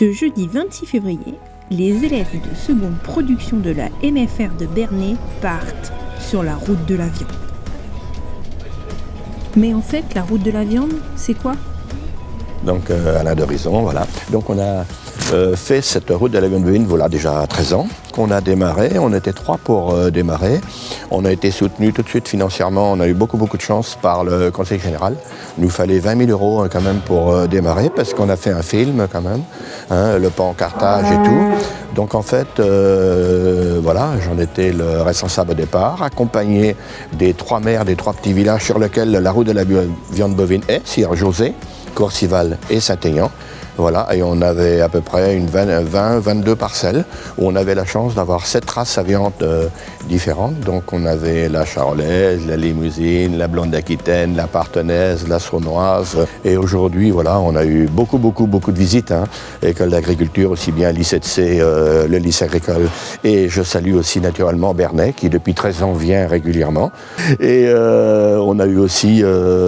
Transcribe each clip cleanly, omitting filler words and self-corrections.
Ce jeudi 26 février, les élèves de seconde production de la MFR de Bernay partent sur la route de la viande. Mais en fait, la route de la viande, c'est quoi ? Donc Alain d'Horizon, voilà. Donc on a fait cette route de la viande bovine, voilà, déjà 13 ans qu'on a démarré. On était 3 pour démarrer. On a été soutenu tout de suite financièrement. On a eu beaucoup de chance par le Conseil général. Il nous fallait 20 000 € quand même pour démarrer parce qu'on a fait un film quand même, hein, le pancartage et tout. Donc en fait, voilà, j'en étais le responsable au départ, accompagné des 3 maires des 3 petits villages sur lesquels la route de la viande bovine est, Sire-José, Courcival et Saint-Aignan. Voilà, et on avait à peu près 22 parcelles où on avait la chance d'avoir 7 races à viande différentes. Donc on avait la charolaise, la limousine, la blonde d'Aquitaine, la partenaise, la saunoise. Et aujourd'hui, voilà, on a eu beaucoup de visites. Hein. École d'agriculture, aussi bien lycée de C, le lycée agricole. Et je salue aussi naturellement Bernay, qui depuis 13 ans vient régulièrement. Et on a eu aussi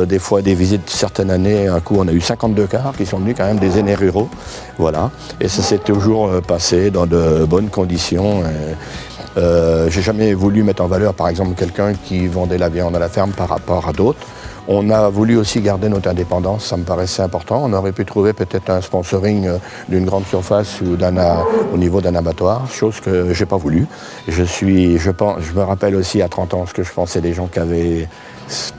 des fois des visites certaines années. Un coup, on a eu 52 cars qui sont venus quand même des aînés ruraux, voilà, et ça s'est toujours passé dans de bonnes conditions. J'ai jamais voulu mettre en valeur, par exemple, quelqu'un qui vendait la viande à la ferme par rapport à d'autres. On a voulu aussi garder notre indépendance, ça me paraissait important. On aurait pu trouver peut-être un sponsoring d'une grande surface ou au niveau d'un abattoir, chose que j'ai pas voulu. Je me rappelle aussi à 30 ans ce que je pensais des gens qui avaient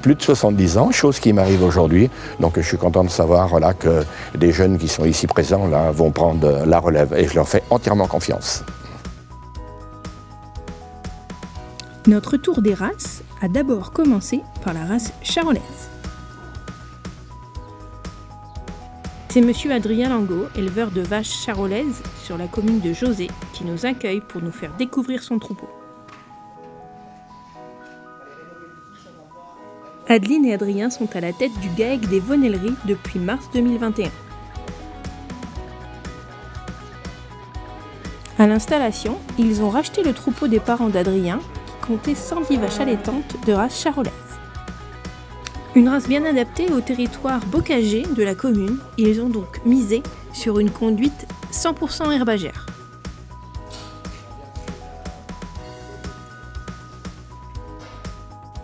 plus de 70 ans, chose qui m'arrive aujourd'hui. Donc je suis content de savoir voilà, que des jeunes qui sont ici présents là, vont prendre la relève et je leur fais entièrement confiance. Notre tour des races a d'abord commencé par la race charolaise. C'est monsieur Adrien Langot, éleveur de vaches charolaises sur la commune de José, qui nous accueille pour nous faire découvrir son troupeau. Adeline et Adrien sont à la tête du GAEC des Vonelleries depuis mars 2021. À l'installation, ils ont racheté le troupeau des parents d'Adrien, qui comptait 110 vaches allaitantes de race charolaise. Une race bien adaptée au territoire bocagé de la commune, ils ont donc misé sur une conduite 100% herbagère.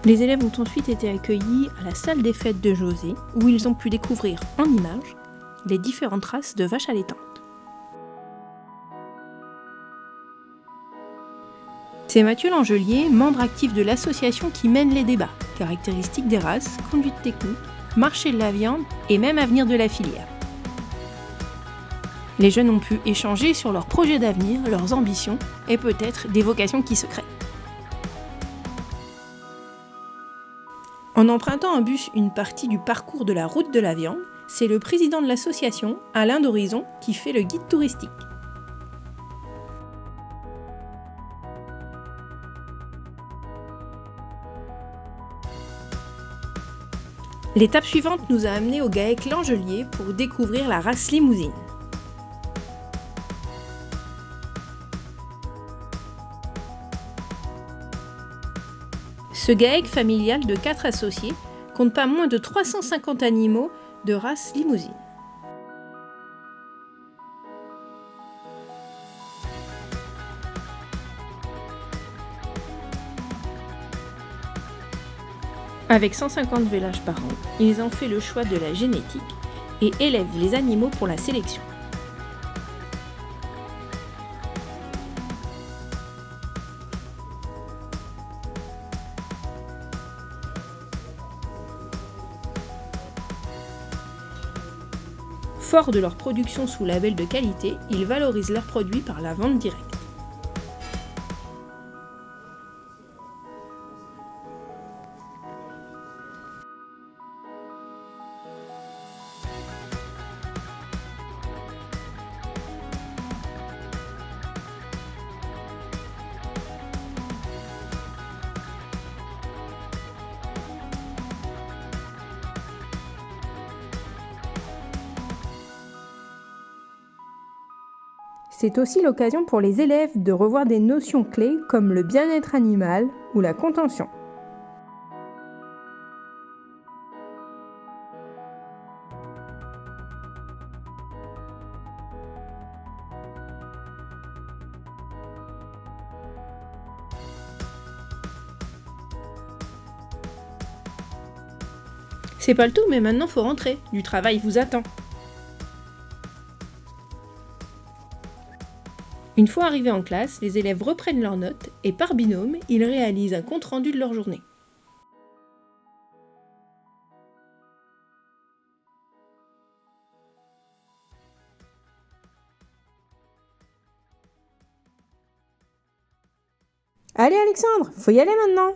Les élèves ont ensuite été accueillis à la salle des fêtes de José, où ils ont pu découvrir en images les différentes races de vaches allaitantes. C'est Mathieu Langelier, membre actif de l'association qui mène les débats, caractéristiques des races, conduite technique, marché de la viande et même avenir de la filière. Les jeunes ont pu échanger sur leurs projets d'avenir, leurs ambitions et peut-être des vocations qui se créent. En empruntant en bus une partie du parcours de la route de la viande, c'est le président de l'association, Alain d'Horizon, qui fait le guide touristique. L'étape suivante nous a amenés au GAEC Langelier pour découvrir la race limousine. Ce GAEC familial de 4 associés compte pas moins de 350 animaux de race limousine. Avec 150 vélages par an, ils ont fait le choix de la génétique et élèvent les animaux pour la sélection. Forts de leur production sous label de qualité, ils valorisent leurs produits par la vente directe. C'est aussi l'occasion pour les élèves de revoir des notions clés comme le bien-être animal ou la contention. C'est pas le tout, mais maintenant faut rentrer. Du travail vous attend. Une fois arrivés en classe, les élèves reprennent leurs notes et par binôme, ils réalisent un compte-rendu de leur journée. Allez Alexandre, faut y aller maintenant.